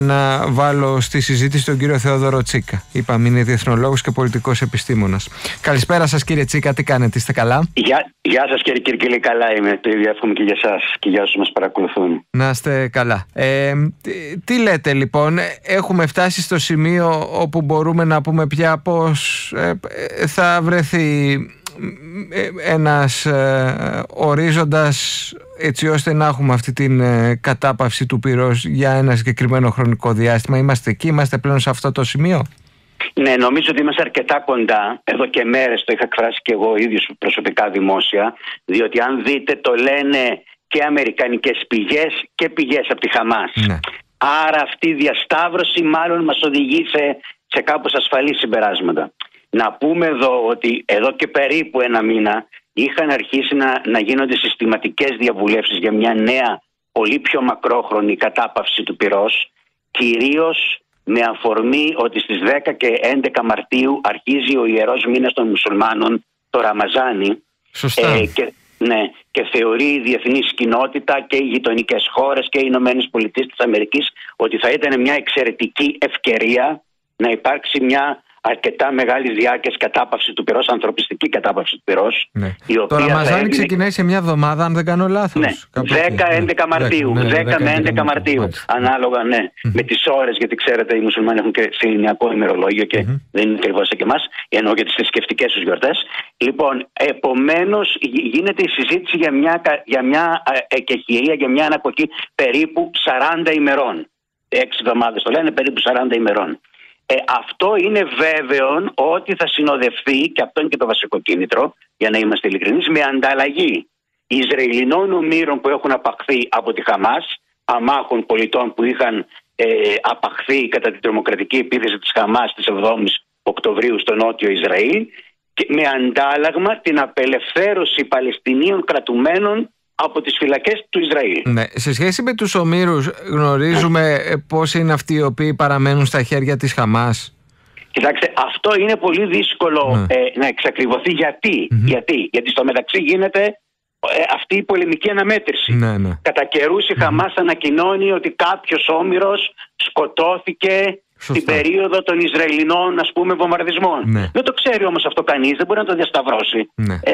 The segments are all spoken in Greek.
Να βάλω στη συζήτηση τον κύριο Θεόδωρο Τσίκα. Είπαμε, είναι διεθνολόγος και πολιτικός επιστήμονας. Καλησπέρα σας, κύριε Τσίκα, τι κάνετε, είστε καλά? Γεια σας, κύριε Κυρκυλή, καλά είμαι. Το ίδιο εύχομαι και για εσάς και για όσους μας παρακολουθούν. Να είστε καλά. Τι λέτε λοιπόν, έχουμε φτάσει στο σημείο όπου μπορούμε να πούμε πια πώς θα βρεθεί ένας ορίζοντας έτσι ώστε να έχουμε αυτή την κατάπαυση του πυρός για ένα συγκεκριμένο χρονικό διάστημα? Είμαστε εκεί, είμαστε πλέον σε αυτό το σημείο? Ναι, νομίζω ότι είμαστε αρκετά κοντά. Εδώ και μέρες το είχα εκφράσει και εγώ ίδιος προσωπικά δημόσια, διότι αν δείτε το λένε και αμερικανικές πηγές και πηγές από τη Χαμάς. Ναι. Άρα αυτή η διασταύρωση μάλλον μας οδηγεί σε κάπως ασφαλή συμπεράσματα. Να πούμε εδώ ότι εδώ και περίπου ένα μήνα είχαν αρχίσει να γίνονται συστηματικές διαβουλεύσεις για μια νέα, πολύ πιο μακρόχρονη κατάπαυση του πυρός, κυρίως με αφορμή ότι στις 10 και 11 Μαρτίου αρχίζει ο Ιερός Μήνας των Μουσουλμάνων, το Ραμαζάνι. Σωστά. Και θεωρεί η διεθνής κοινότητα και οι γειτονικές χώρες και οι Ηνωμένες Πολιτείες της Αμερικής ότι θα ήταν μια εξαιρετική ευκαιρία να υπάρξει μια αρκετά μεγάλη διάρκεια κατάπαυση του πυρός, ανθρωπιστική κατάπαυση του πυρός. Ναι. Το Ραμαζάνι ξεκινάει σε μια εβδομάδα, αν δεν κάνω λάθος. Ναι, 10-11 Μαρτίου. 10 με 11 Μαρτίου. Ανάλογα, με τις ώρες, γιατί ξέρετε, οι μουσουλμάνοι έχουν και σεληνιακό ημερολόγιο και δεν είναι ακριβώς σαν και εμάς, ενώ για τις θρησκευτικές τους γιορτές. Λοιπόν, επομένως, γίνεται η συζήτηση για μια εκεχηρία, για μια ανακοχή περίπου 40 ημερών. 6 εβδομάδες το λένε, περίπου 40 ημερών. Αυτό είναι βέβαιο ότι θα συνοδευτεί, και αυτό είναι και το βασικό κίνητρο, για να είμαστε ειλικρινείς, με ανταλλαγή Ισραηλινών ομήρων που έχουν απαχθεί από τη Χαμάς, αμάχων πολιτών που είχαν απαχθεί κατά την τρομοκρατική επίθεση της Χαμάς της 7ης Οκτωβρίου στο νότιο Ισραήλ, και με αντάλλαγμα την απελευθέρωση Παλαιστινίων κρατουμένων από τις φυλακές του Ισραήλ. Ναι. Σε σχέση με τους ομήρους, γνωρίζουμε πώς είναι αυτοί οι οποίοι παραμένουν στα χέρια της Χαμάς? Κοιτάξτε, αυτό είναι πολύ δύσκολο να εξακριβωθεί. Γιατί στο μεταξύ γίνεται αυτή η πολεμική αναμέτρηση. Κατά καιρούς η Χαμάς ανακοινώνει ότι κάποιος όμηρος σκοτώθηκε στην περίοδο των Ισραηλινών, ας πούμε, βομβαρδισμών. Δεν το ξέρει όμως αυτό κανείς, δεν μπορεί να το διασταυρώσει.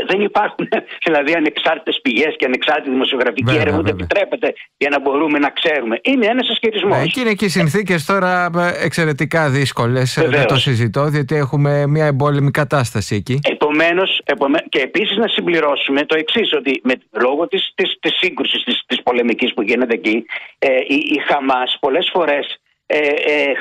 Δεν υπάρχουν δηλαδή ανεξάρτητες πηγές και ανεξάρτητη δημοσιογραφική έρευνα, ούτε επιτρέπεται για να μπορούμε να ξέρουμε. Είναι ένας ισχυρισμός. Εκεί είναι και οι συνθήκες τώρα εξαιρετικά δύσκολες. Δεν το συζητώ, διότι έχουμε μια εμπόλεμη κατάσταση εκεί. Επομένως, και επίσης να συμπληρώσουμε το εξής, ότι λόγω της σύγκρουσης, της πολεμικής που γίνεται εκεί, η Χαμάς πολλές φορές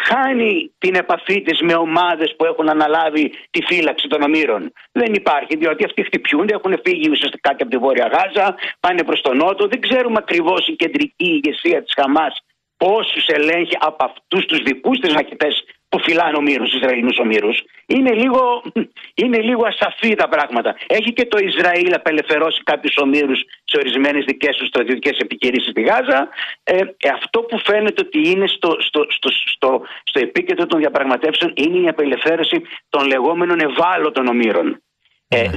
χάνει την επαφή της με ομάδες που έχουν αναλάβει τη φύλαξη των ομήρων. Δεν υπάρχει, διότι αυτοί χτυπιούνται, έχουν φύγει ουσιαστικά και από τη Βόρεια Γάζα, πάνε προς τον Νότο. Δεν ξέρουμε ακριβώς η κεντρική ηγεσία της Χαμάς πόσους ελέγχει από αυτούς τους δικούς της μαχητές που φυλάνε ομήρους, Ισραηλινούς ομήρους. Είναι λίγο ασαφή τα πράγματα. Έχει και το Ισραήλ απελευθερώσει κάποιους ομήρους σε ορισμένες δικές τους στρατιωτικές επιχειρήσεις στη Γάζα. Αυτό που φαίνεται ότι είναι στο επίκεντρο των διαπραγματεύσεων είναι η απελευθέρωση των λεγόμενων ευάλωτων ομήρων.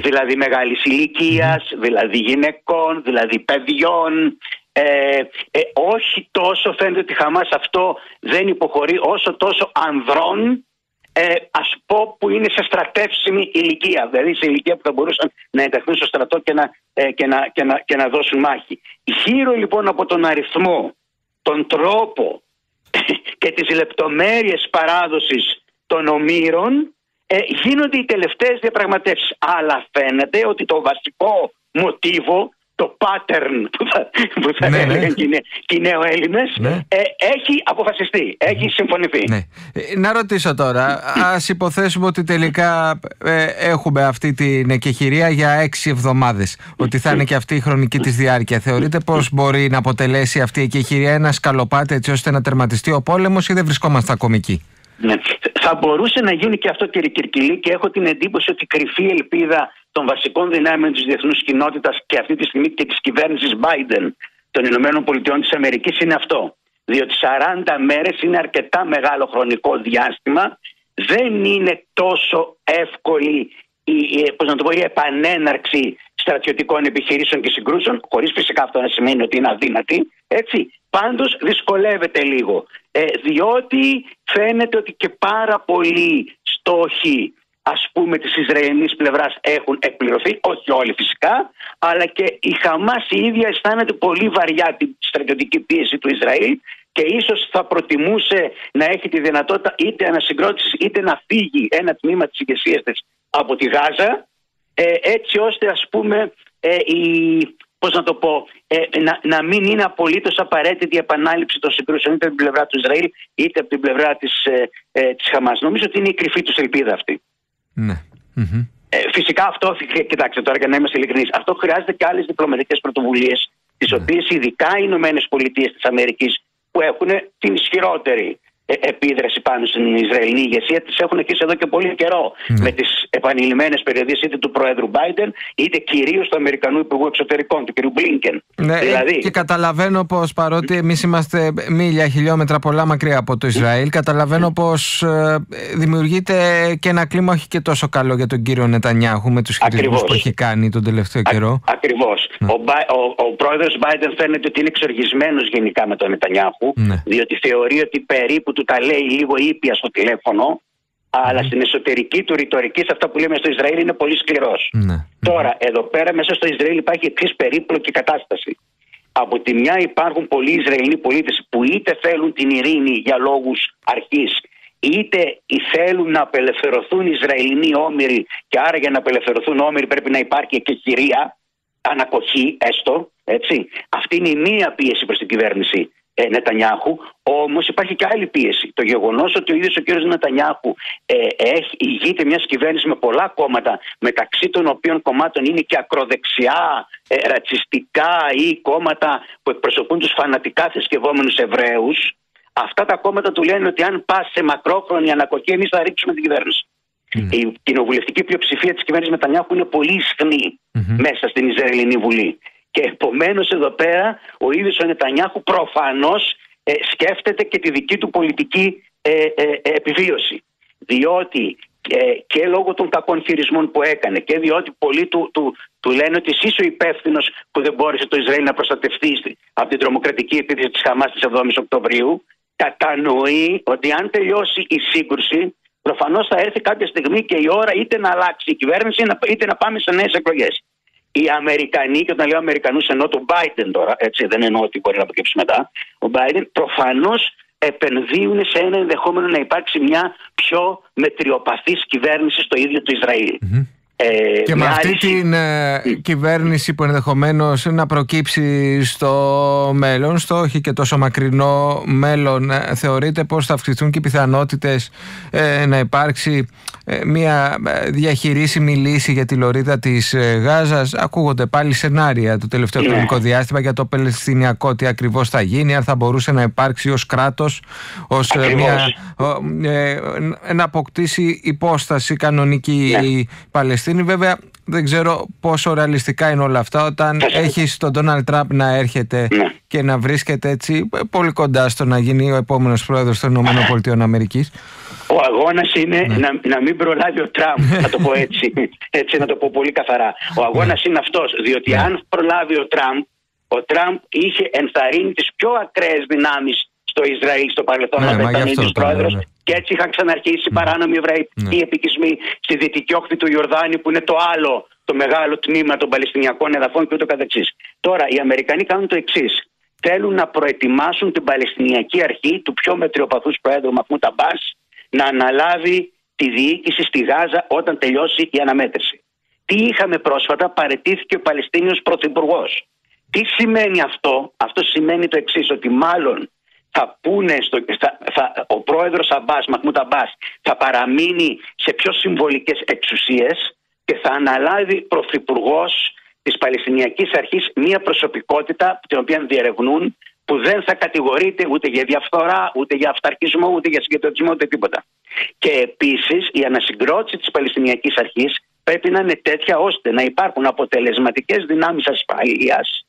Δηλαδή μεγάλης ηλικίας, δηλαδή γυναικών, δηλαδή παιδιών. Όχι τόσο, φαίνεται ότι η Χαμάς αυτό δεν υποχωρεί, όσο τόσο ανδρών, ας πω, που είναι σε στρατεύσιμη ηλικία, δηλαδή σε ηλικία που θα μπορούσαν να ενταχθούν στο στρατό και να δώσουν μάχη. Γύρω λοιπόν από τον αριθμό, τον τρόπο και τις λεπτομέρειες παράδοσης των ομήρων γίνονται οι τελευταίες διαπραγματεύσεις. Αλλά φαίνεται ότι το βασικό μοτίβο, το pattern που θα έλεγαν και οι νεοέλληνες, έχει αποφασιστεί, έχει συμφωνηθεί. Να ρωτήσω τώρα, ας υποθέσουμε ότι τελικά έχουμε αυτή την εκεχηρία για 6 εβδομάδες, ότι θα είναι και αυτή η χρονική της διάρκεια. Θεωρείτε πως μπορεί να αποτελέσει αυτή η εκεχηρία ένα σκαλοπάτι έτσι ώστε να τερματιστεί ο πόλεμος, ή δεν βρισκόμαστε ακόμη εκεί? Ναι. Θα μπορούσε να γίνει και αυτό, κύριε Κυρκυλή, και έχω την εντύπωση ότι η κρυφή ελπίδα των βασικών δυνάμεων της διεθνούς κοινότητας και αυτή τη στιγμή και της κυβέρνησης Biden των Ηνωμένων Πολιτειών της Αμερικής είναι αυτό. Διότι 40 μέρες είναι αρκετά μεγάλο χρονικό διάστημα. Δεν είναι τόσο εύκολη η επανέναρξη στρατιωτικών επιχειρήσεων και συγκρούσεων, χωρίς φυσικά αυτό να σημαίνει ότι είναι αδύνατη. Έτσι. Πάντως δυσκολεύεται λίγο. διότι φαίνεται ότι και πάρα πολλοί στόχοι, ας πούμε, της Ισραηλινής πλευράς έχουν εκπληρωθεί, όχι όλοι φυσικά, αλλά και η Χαμάς η ίδια αισθάνεται πολύ βαριά την στρατιωτική πίεση του Ισραήλ και ίσως θα προτιμούσε να έχει τη δυνατότητα είτε ανασυγκρότησης είτε να φύγει ένα τμήμα της ηγεσίας της από τη Γάζα, έτσι ώστε, ας πούμε, να μην είναι απολύτως απαραίτητη η επανάληψη των συγκρούσεων είτε από την πλευρά του Ισραήλ είτε από την πλευρά της Χαμάς. Νομίζω ότι είναι η κρυφή τους ελπίδα αυτή. Ναι. Φυσικά αυτό, κοιτάξτε τώρα για να είμαστε ειλικρινείς, αυτό χρειάζεται και άλλες διπλωματικές πρωτοβουλίες, τις οποίες ειδικά οι Ηνωμένες Πολιτείες της Αμερικής, που έχουν την ισχυρότερη επίδραση πάνω στην Ισραηλινή ηγεσία, τις έχουν αρχίσει εδώ και πολύ καιρό. Με τις επανειλημμένες περιοδίες είτε του Προέδρου Biden είτε κυρίως του Αμερικανού Υπουργού Εξωτερικών, του κ. Μπλίνκεν. Δηλαδή... Και καταλαβαίνω πως παρότι εμείς είμαστε μίλια, χιλιόμετρα πολλά μακριά από το Ισραήλ, καταλαβαίνω πως δημιουργείται και ένα κλίμα όχι και τόσο καλό για τον κύριο Νετανιάχου με τους χειρισμούς που έχει κάνει τον τελευταίο καιρό. Ακριβώς. Ο πρόεδρος Biden φαίνεται ότι είναι εξοργισμένος γενικά με τον Νετανιάχου, διότι θεωρεί ότι περίπου του τα λέει λίγο ήπια στο τηλέφωνο, αλλά στην εσωτερική του ρητορική, σε αυτά που λέμε στο Ισραήλ, είναι πολύ σκληρός. Τώρα, εδώ πέρα μέσα στο Ισραήλ υπάρχει εξής περίπλοκη κατάσταση. Από τη μια υπάρχουν πολλοί Ισραηλοί πολίτες που είτε θέλουν την ειρήνη για λόγους αρχής, είτε θέλουν να απελευθερωθούν οι Ισραηλινοί όμηροι, και άρα για να απελευθερωθούν όμηροι πρέπει να υπάρχει και χειρία, ανακοχή έστω, έτσι. Αυτή είναι η μία πίεση προς την κυβέρνηση Νετανιάχου. Όμως υπάρχει και άλλη πίεση. Το γεγονός ότι ο ίδιος ο κύριος Νετανιάχου ηγείται μιας κυβέρνησης με πολλά κόμματα, μεταξύ των οποίων κομμάτων είναι και ακροδεξιά, ρατσιστικά ή κόμματα που εκπροσωπούν τους φανατικά θρησκευόμενους Εβραίους, αυτά τα κόμματα του λένε ότι αν πας σε μακρόχρονη ανακοχή, εμείς θα ρίξουμε την κυβέρνηση. Η κοινοβουλευτική πλειοψηφία της κυβέρνησης Νετανιάχου είναι πολύ ισχνή μέσα στην Ισραηλινή Βουλή. Και επομένως εδώ πέρα ο ίδιος ο Νετανιάχου προφανώς σκέφτεται και τη δική του πολιτική επιβίωση. Διότι και λόγω των κακών χειρισμών που έκανε και διότι πολλοί του λένε ότι εσύ είσαι ο υπεύθυνος που δεν μπόρεσε το Ισραήλ να προστατευτεί από την τρομοκρατική επίθεση της Χαμάς της 7ης Οκτωβρίου, κατανοεί ότι αν τελειώσει η σύγκρουση, προφανώς θα έρθει κάποια στιγμή και η ώρα είτε να αλλάξει η κυβέρνηση είτε να πάμε σε νέες εκλογές. Οι Αμερικανοί, και όταν λέω Αμερικανούς εννοώ τον Biden τώρα, έτσι, δεν εννοώ ότι μπορεί να αποκύψει μετά, ο Biden προφανώς επενδύουν σε ένα ενδεχόμενο να υπάρξει μια πιο μετριοπαθής κυβέρνηση στο ίδιο το Ισραήλ. Και με αυτή την κυβέρνηση που ενδεχομένως να προκύψει στο μέλλον, στο όχι και τόσο μακρινό μέλλον, θεωρείτε πως θα αυξηθούν και οι πιθανότητες να υπάρξει μια διαχειρίσιμη λύση για τη λωρίδα της Γάζας? Ακούγονται πάλι σενάρια το τελευταίο χρονικό διάστημα για το Παλαιστινιακό, τι ακριβώς θα γίνει, αν θα μπορούσε να υπάρξει ως κράτος, ως να αποκτήσει υπόσταση κανονική η Παλαιστίνη. Βέβαια δεν ξέρω πόσο ρεαλιστικά είναι όλα αυτά όταν έχεις τον Ντόναλντ Τραμπ να έρχεται και να βρίσκεται έτσι πολύ κοντά στο να γίνει ο επόμενος πρόεδρος των ΗΠΑ. Ο αγώνας είναι να μην προλάβει ο Τραμπ, να το πω έτσι να το πω πολύ καθαρά. Ο αγώνας είναι αυτός, διότι αν προλάβει ο Τραμπ είχε ενθαρρύνει τις πιο ακραίες δυνάμεις στο Ισραήλ στο παρελθόν, όταν ήταν ίδιος πρόεδρος, και έτσι είχαν ξαναρχίσει οι παράνομοι εβραϊκοί επικισμοί στη δυτική όχθη του Ιορδάνη, που είναι το μεγάλο τμήμα των Παλαιστινιακών εδαφών και ούτω καθεξής. Τώρα οι Αμερικανοί κάνουν το εξής. Θέλουν να προετοιμάσουν την Παλαιστινιακή Αρχή του πιο μετριοπαθούς Προέδρου Μαχμούντ Αμπάς να αναλάβει τη διοίκηση στη Γάζα όταν τελειώσει η αναμέτρηση. Τι είχαμε πρόσφατα? Παραιτήθηκε ο Παλαιστίνιος Πρωθυπουργός. Τι σημαίνει αυτό? Αυτό σημαίνει το εξής, ότι μάλλον θα πούνε ο πρόεδρος Αμπάς, Μαχμούντ Αμπάς, θα παραμείνει σε πιο συμβολικές εξουσίες και θα αναλάβει πρωθυπουργός της Παλαιστινιακής Αρχής μια προσωπικότητα την οποία διερευνούν, που δεν θα κατηγορείται ούτε για διαφθορά, ούτε για αυταρχισμό, ούτε για συγκεντρωτισμό, ούτε τίποτα. Και επίσης η ανασυγκρότηση της Παλαιστινιακής Αρχής πρέπει να είναι τέτοια ώστε να υπάρχουν αποτελεσματικές δυνάμεις ασφαλείας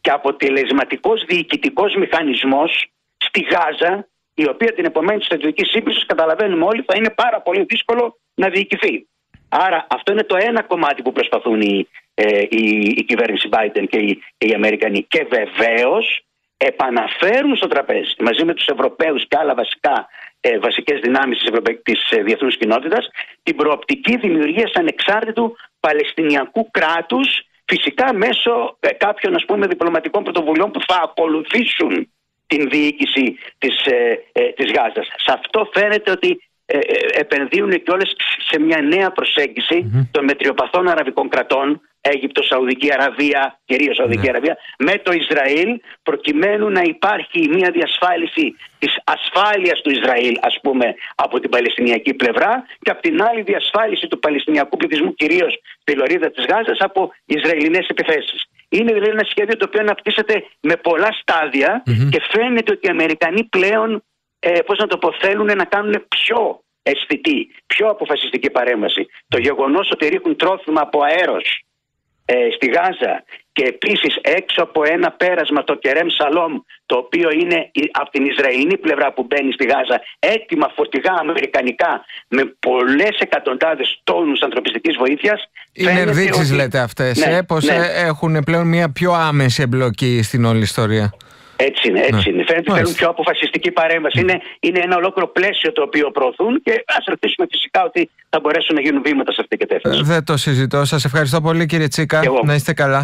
και αποτελεσματικός διοικητικός μηχανισμός στη Γάζα, η οποία την επομένη της στρατιωτικής σύγκρουσης, καταλαβαίνουμε όλοι, θα είναι πάρα πολύ δύσκολο να διοικηθεί. Άρα αυτό είναι το ένα κομμάτι που προσπαθούν η κυβέρνηση Biden και οι Αμερικανοί. Και βεβαίως επαναφέρουν στο τραπέζι μαζί με τους Ευρωπαίους και άλλα βασικές δυνάμεις της διεθνούς κοινότητας την προοπτική δημιουργίας ανεξάρτητου Παλαιστινιακού κράτους, φυσικά μέσω κάποιων διπλωματικών πρωτοβουλειών που θα ακολουθήσουν την διοίκηση της Γάζας. Σε αυτό φαίνεται ότι επενδύουν κιόλας σε μια νέα προσέγγιση των μετριοπαθών αραβικών κρατών, Αίγυπτο, Σαουδική Αραβία, κυρίως Σαουδική Αραβία, με το Ισραήλ, προκειμένου να υπάρχει μια διασφάλιση της ασφάλειας του Ισραήλ, από την Παλαιστινιακή πλευρά, και απ' την άλλη διασφάλιση του Παλαιστινιακού πληθυσμού, κυρίως στη λωρίδα της Γάζας, από Ισραηλινές επιθέσεις. Είναι δηλαδή ένα σχέδιο το οποίο αναπτύσσεται με πολλά στάδια και φαίνεται ότι οι Αμερικανοί πλέον θέλουν να κάνουν πιο αισθητή, πιο αποφασιστική παρέμβαση. Το γεγονός ότι ρίχνουν τρόφιμα από αέρος στη Γάζα και επίσης έξω από ένα πέρασμα, το Κερέμ Σαλόμ, το οποίο είναι από την Ισραηλινή πλευρά που μπαίνει στη Γάζα, έτοιμα φορτηγά αμερικανικά με πολλές εκατοντάδες τόνους ανθρωπιστικής βοήθειας. Είναι ενδείξεις ότι... λέτε αυτές, πως έχουν πλέον μια πιο άμεση εμπλοκή στην όλη ιστορία. Έτσι είναι. Φαίνεται ότι θέλουν πιο αποφασιστική παρέμβαση. Είναι ένα ολόκληρο πλαίσιο το οποίο προωθούν και ας ελπίσουμε φυσικά ότι θα μπορέσουν να γίνουν βήματα σε αυτή την κατεύθυνση. Δεν το συζητώ. Σας ευχαριστώ πολύ, κύριε Τσίκα. Να είστε καλά.